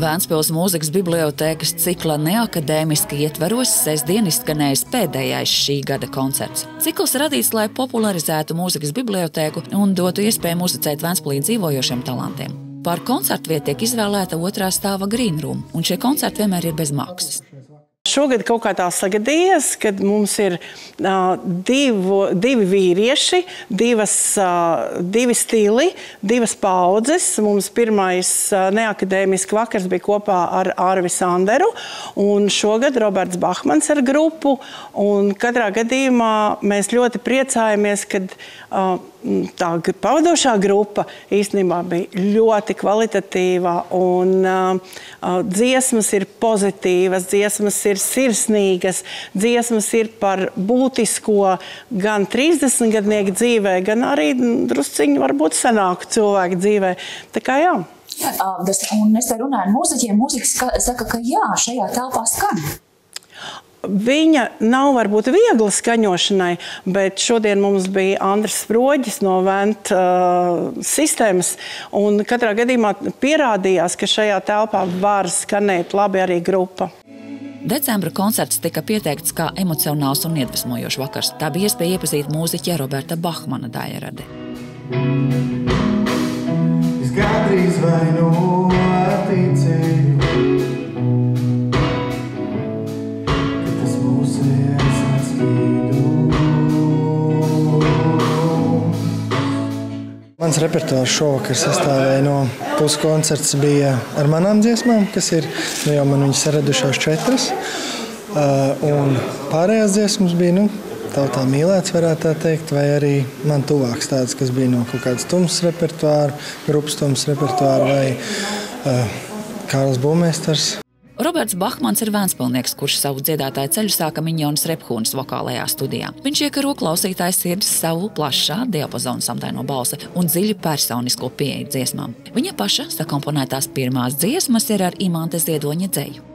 Vēncpils mūzikas bibliotēkas cikla neakadēmiski ietvaros sestdien izskanējis pēdējais šī gada koncerts. Cikls radīts, lai popularizētu mūzikas bibliotēku un dotu iespēju muzicēt Vēncpilī dzīvojošiem talantiem. Par koncertvietu tiek izvēlēta otrā stāva Green Room, un šie koncerti vienmēr ir bez maksas. Šogad kaut kā tā sagadījies, kad mums ir divi vīrieši, divi stili, divas paudzes. Mums pirmais neakadēmiski vakars bija kopā ar Arvi Sanderu, un šogad Roberts Bahmans ar grupu. Un katrā gadījumā mēs ļoti priecājamies, kad tā pavadošā grupa īstenībā bija ļoti kvalitatīva, un dziesmas ir pozitīvas, dziesmas ir sirsnīgas, dziesmas ir par būtisko gan 30-gadnieku dzīvē, gan arī drusciņu varbūt senāku cilvēku dzīvē. Tā kā jā. Un es te runāju ar mūziķiem, mūziķi saka, ka jā, šajā telpā skan. Viņa nav varbūt viegla skaņošanai, bet šodien mums bija Andris Sproģis no Vent sistēmas, un katrā gadījumā pierādījās, ka šajā telpā var skanēt labi arī grupa. Decembra koncerts tika pieteikts kā emocionāls un iedvesmojošs vakars. Tā bija iespēja iepazīt mūziķa Roberta Bahmana daļradi. Es gandrīz vai nu atticēju, Mans repertuārs šovakar sastāvēja no puskoncerts bija ar manām dziesmām, kas ir, jau man viņas saradušās 4. Un pārējās dziesmas bija, tautā mīlēts, varētu tā teikt, vai arī man tuvāks tāds, kas bija no kaut kādas tumsas repertuāra, grupas tumsas repertuāra vai Kārlis Būmeistars. Roberts Bahmans ir vēncpilnieks, kurš savu dziedātāju ceļu sāka Miņonas Rephunas vokālajā studijā. Viņš iekaro klausītāju sirdis savu plašā diapazona samtaino balsi un dziļu personisko pieeju dziesmām. Viņa paša sakomponētās pirmās dziesmas ir ar Imante Ziedoņa dzeju.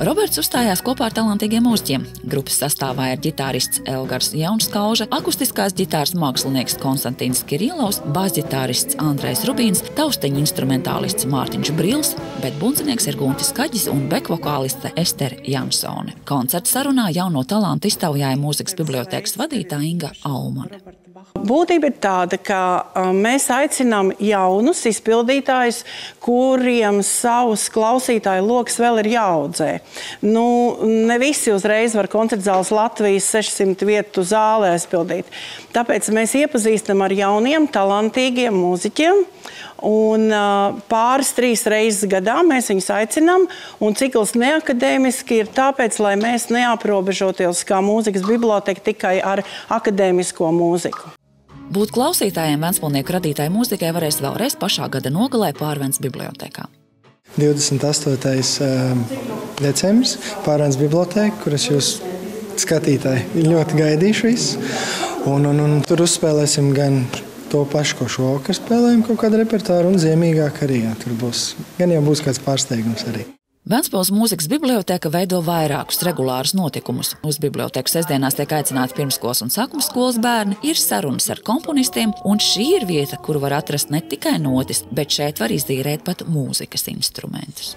Roberts uzstājās kopā ar talantīgiem mūziķiem. Grupas sastāvā ir ģitārists Elgars Jaunskauža, akustiskās ģitāras mākslinieks Konstantīns Kirilovs, basģitārists Andrejs Rubīns, tausteņu instrumentālists Mārtiņš Brils, bet bundzinieks ir Guntis Kaģis un bekvokāliste Estere Jansone. Koncerta sarunā jauno talantu iztaujāja mūzikas bibliotēkas vadītāja Inga Aumane. Būtība ir tāda, ka mēs aicinām jaunus izpildītājus, kuriem savus klausītāju loks vēl ir jāaudzē. Ne visi uzreiz var koncertzāles Latvijas 600 vietu zālē aizpildīt. Tāpēc mēs iepazīstam ar jauniem, talantīgiem mūziķiem, un 2–3 reizes gadā mēs viņus aicinām, un cikls neakadēmiski ir tāpēc, lai mēs neaprobežoties kā mūzikas biblioteka tikai ar akadēmisko mūziku. Būt klausītājiem Vēncpilnieku radītāju mūzikai varēs vēlreiz pašā gada nogalē Pārvents bibliotēkā. 28. decembris Pārvents bibliotēka, kuras jūs skatītāji ļoti gaidīšu visu. Un tur uzspēlēsim gan to pašu, ko šovakar spēlējam, kaut kādu repertuāru, un ziemīgāk arī. Tur būs kāds pārsteigums arī. Vēncpils mūzikas bibliotēka veido vairākus regulārus notikumus. Uz biblioteku sestdienās tiek aicināti pirmskolas un sākumskolas bērni, ir sarunas ar komponistiem, un šī ir vieta, kuru var atrast ne tikai notis, bet šeit var izīrēt pat mūzikas instrumentus.